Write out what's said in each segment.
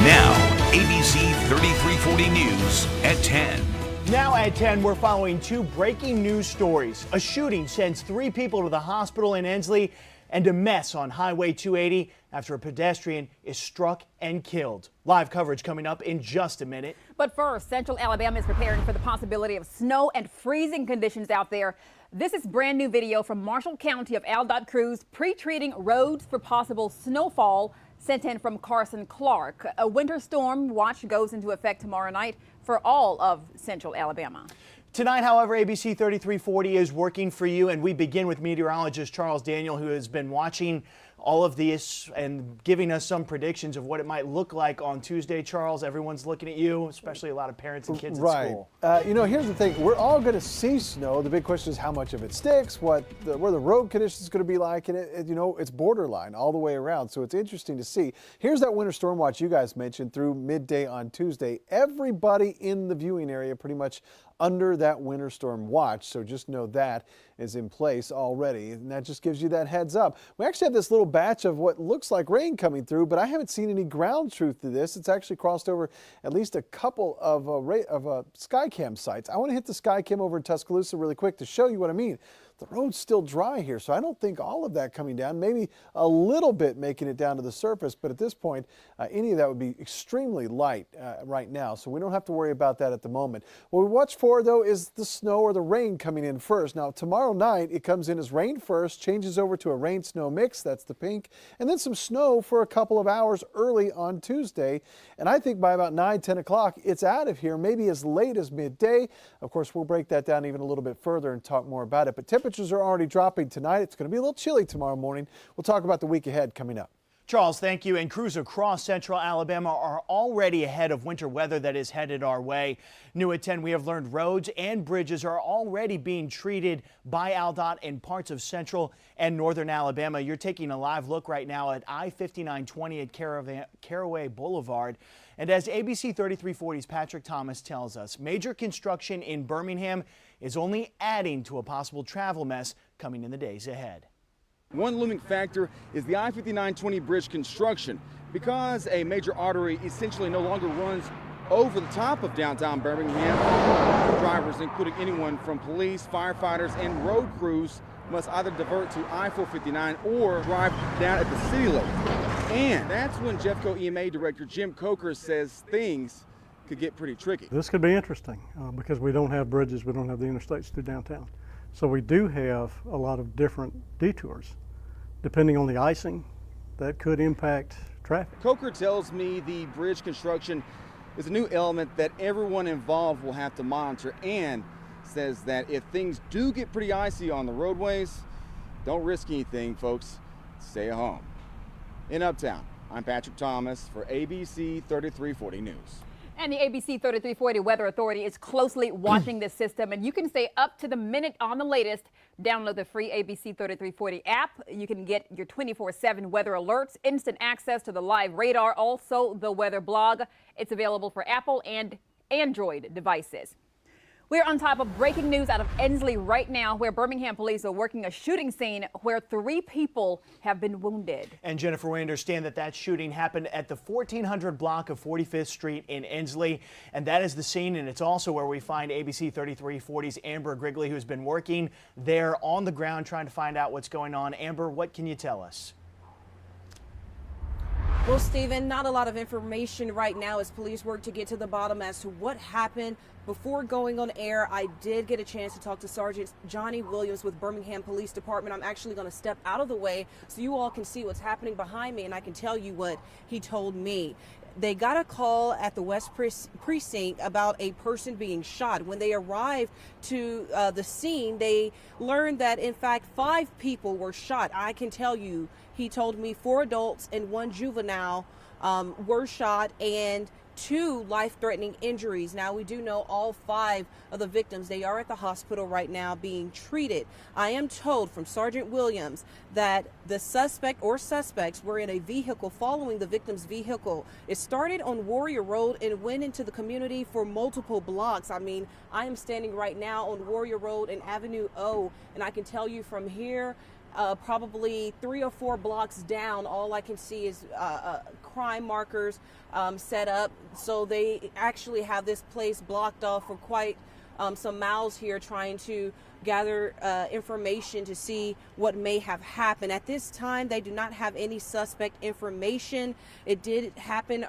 Now, ABC 3340 News at 10. Now at 10, we're following two breaking news stories. A shooting sends 3 people to the hospital in Ensley, and a mess on Highway 280 after a pedestrian is struck and killed. Live coverage coming up in just a minute. But first, Central Alabama is preparing for the possibility of snow and freezing conditions out there. This is brand new video from Marshall County of AlDOT crews pre-treating roads for possible snowfall, sent in from Carson Clark. A winter storm watch goes into effect tomorrow night for all of Central Alabama. Tonight, however, ABC 3340 is working for you, and we begin with meteorologist Charles Daniel, who has been watching all of this and giving us some predictions of what it might look like on Tuesday. Charles, everyone's looking at you, especially a lot of parents and kids at school. You know, here's the thing. We're all going to see snow. The big question is how much of it sticks, where the road conditions going to be like, and you know, it's borderline all the way around. So it's interesting to see. Here's that winter storm watch you guys mentioned through midday on Tuesday. Everybody in the viewing area pretty much under that winter storm watch. So just know that is in place already. And that just gives you that heads up. We actually have this little batch of what looks like rain coming through, but I haven't seen any ground truth to this. It's actually crossed over at least a couple of Skycam sites. I want to hit the Skycam over in Tuscaloosa really quick to show you what I mean. The road's still dry here, so I don't think all of that coming down, maybe a little bit making it down to the surface, but at this point, any of that would be extremely light right now, so we don't have to worry about that at the moment. What we watch for, though, is the snow or the rain coming in first. Now, tomorrow night, it comes in as rain first, changes over to a rain-snow mix, that's the pink, and then some snow for a couple of hours early on Tuesday, and I think by about 9, 10 o'clock, it's out of here, maybe as late as midday. Of course, we'll break that down even a little bit further and talk more about it, but temperatures are already dropping tonight. It's going to be a little chilly tomorrow morning. We'll talk about the week ahead coming up. Charles, thank you. And crews across Central Alabama are already ahead of winter weather that is headed our way. New at 10, we have learned roads and bridges are already being treated by AlDOT in parts of Central and Northern Alabama. You're taking a live look right now at I-5920 at Caraway Boulevard. And as ABC 3340's Patrick Thomas tells us, major construction in Birmingham is only adding to a possible travel mess coming in the days ahead. One looming factor is the I-5920 bridge construction. Because a major artery essentially no longer runs over the top of downtown Birmingham, drivers, including anyone from police, firefighters, and road crews, must either divert to I-459 or drive down at the city limit. And that's when Jeffco EMA Director Jim Coker says things could get pretty tricky. This could be interesting because we don't have bridges, we don't have the interstates through downtown. So we do have a lot of different detours. Depending on the icing, that could impact traffic. Coker tells me the bridge construction is a new element that everyone involved will have to monitor, and says that if things do get pretty icy on the roadways, don't risk anything, folks. Stay at home. In Uptown, I'm Patrick Thomas for ABC 3340 News. And the ABC 3340 Weather Authority is closely watching this system, and you can stay up to the minute on the latest. Download the free ABC 3340 app. You can get your 24/7 weather alerts, instant access to the live radar, also the weather blog. It's available for Apple and Android devices. We're on top of breaking news out of Ensley right now, where Birmingham police are working a shooting scene where 3 people have been wounded. And Jennifer, we understand that shooting happened at the 1400 block of 45th Street in Ensley. And that is the scene, and it's also where we find ABC 3340's Amber Grigley, who's been working there on the ground trying to find out what's going on. Amber, what can you tell us? Well, Stephen, not a lot of information right now as police work to get to the bottom as to what happened. Before going on air, I did get a chance to talk to Sergeant Johnny Williams with Birmingham Police Department. I'm actually going to step out of the way so you all can see what's happening behind me, and I can tell you what he told me. They got a call at the West Precinct about a person being shot. When they arrived to the scene, they learned that, in fact, 5 people were shot. I can tell you, he told me 4 adults and 1 juvenile were shot, and 2 life-threatening injuries. Now, we do know all 5 of the victims. They are at the hospital right now being treated. I am told from Sergeant Williams that the suspect or suspects were in a vehicle following the victim's vehicle. It started on Warrior Road and went into the community for multiple blocks. I mean, I am standing right now on Warrior Road and Avenue O, and I can tell you from here, probably 3 or 4 blocks down. All I can see is crime markers set up. So they actually have this place blocked off for quite some miles here, trying to gather information to see what may have happened. At this time, they do not have any suspect information. It did happen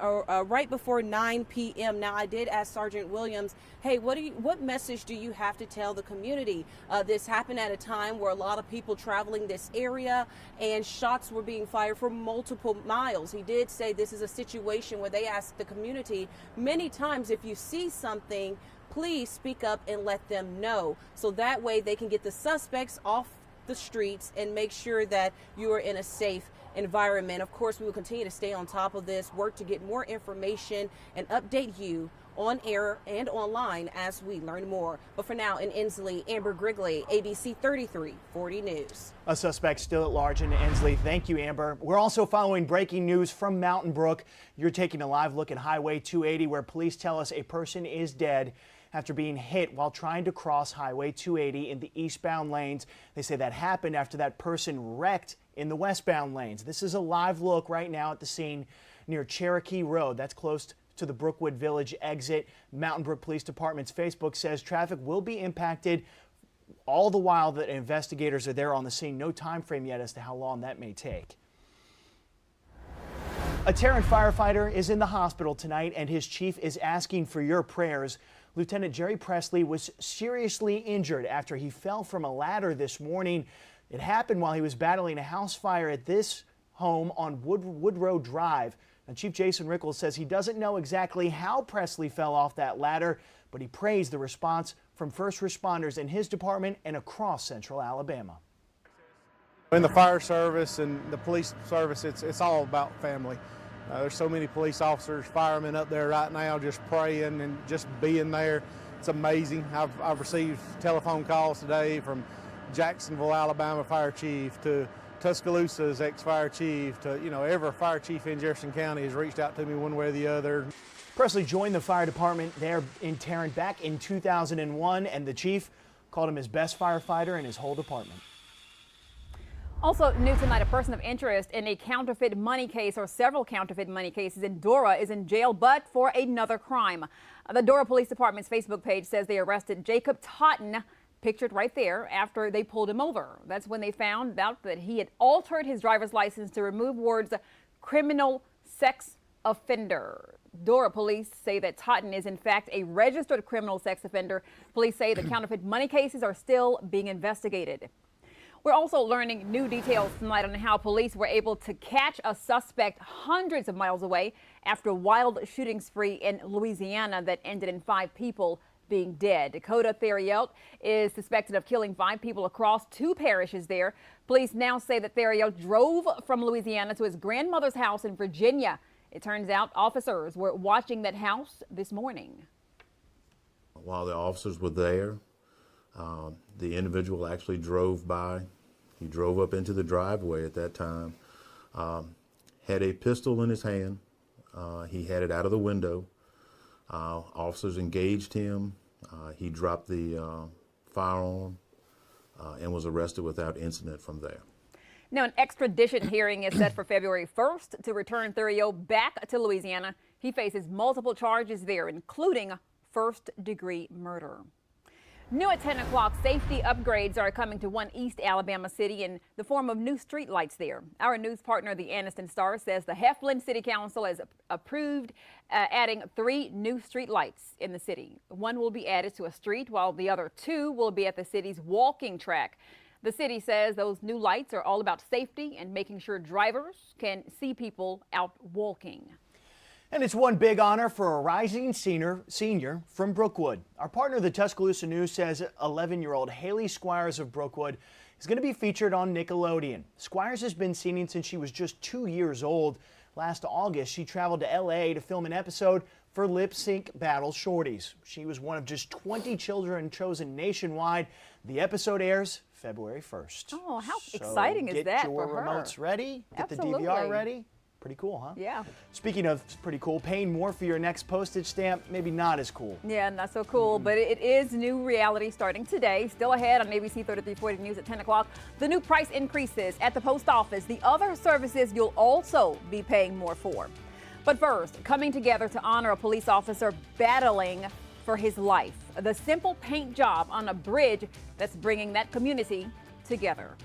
right before 9 p.m. Now, I did ask Sergeant Williams, hey, what message do you have to tell the community? This happened at a time where a lot of people traveling this area and shots were being fired for multiple miles. He did say this is a situation where they ask the community many times, if you see something, please speak up and let them know. So that way they can get the suspects off the streets and make sure that you are in a safe environment. Of course, we will continue to stay on top of this, work to get more information and update you on air and online as we learn more. But for now, in Inslee, Amber Grigley, ABC 3340 News. A suspect still at large in Inslee. Thank you, Amber. We're also following breaking news from Mountain Brook. You're taking a live look at Highway 280, where police tell us a person is dead after being hit while trying to cross Highway 280 in the eastbound lanes. They say that happened after that person wrecked in the westbound lanes. This is a live look right now at the scene near Cherokee Road. That's close to the Brookwood Village exit. Mountain Brook Police Department's Facebook says traffic will be impacted all the while that investigators are there on the scene. No time frame yet as to how long that may take. A Tarrant firefighter is in the hospital tonight, and his chief is asking for your prayers. Lieutenant Jerry Presley was seriously injured after he fell from a ladder this morning. It happened while he was battling a house fire at this home on Woodrow Drive. And Chief Jason Rickles says he doesn't know exactly how Presley fell off that ladder, but he praised the response from first responders in his department and across central Alabama. In the fire service and the police service, it's all about family. There's so many police officers, firemen up there right now just praying and just being there. It's amazing. I've received telephone calls today from Jacksonville, Alabama fire chief to Tuscaloosa's ex-fire chief to, every fire chief in Jefferson County has reached out to me one way or the other. Presley joined the fire department there in Tarrant back in 2001, and the chief called him his best firefighter in his whole department. Also new tonight, a person of interest in a counterfeit money case or several counterfeit money cases in Dora is in jail, but for another crime. The Dora Police Department's Facebook page says they arrested Jacob Totten, pictured right there, after they pulled him over. That's when they found out that he had altered his driver's license to remove words criminal sex offender. Dora police say that Totten is in fact a registered criminal sex offender. Police say the counterfeit money cases are still being investigated. We're also learning new details tonight on how police were able to catch a suspect hundreds of miles away after a wild shooting spree in Louisiana that ended in 5 people being dead. Dakota Theriot is suspected of killing 5 people across 2 parishes there. Police now say that Theriot drove from Louisiana to his grandmother's house in Virginia. It turns out officers were watching that house this morning. While the officers were there, the individual actually drove by. He drove up into the driveway at that time, had a pistol in his hand. He had it out of the window. Officers engaged him. He dropped the firearm and was arrested without incident from there. Now, an extradition hearing is set for February 1st to return Theriot back to Louisiana. He faces multiple charges there, including first-degree murder. New at 10 o'clock, safety upgrades are coming to one East Alabama city in the form of new streetlights there. Our news partner, the Anniston Star, says the Heflin City Council has approved adding 3 new streetlights in the city. One will be added to a street, while the other 2 will be at the city's walking track. The city says those new lights are all about safety and making sure drivers can see people out walking. And it's one big honor for a rising senior from Brookwood. Our partner, the Tuscaloosa News, says 11-year-old Haley Squires of Brookwood is going to be featured on Nickelodeon. Squires has been singing since she was just 2 years old. Last August, she traveled to L.A. to film an episode for Lip Sync Battle Shorties. She was one of just 20 children chosen nationwide. The episode airs February 1st. Oh, how exciting is that for her? Get your remotes ready. Get Absolutely. the DVR ready. Pretty cool, huh? Yeah. Speaking of pretty cool, paying more for your next postage stamp, maybe not as cool. Yeah, not so cool, but it is new reality starting today. Still ahead on ABC 3340 News at 10 o'clock. The new price increases at the post office, the other services you'll also be paying more for. But first, coming together to honor a police officer battling for his life. The simple paint job on a bridge that's bringing that community together.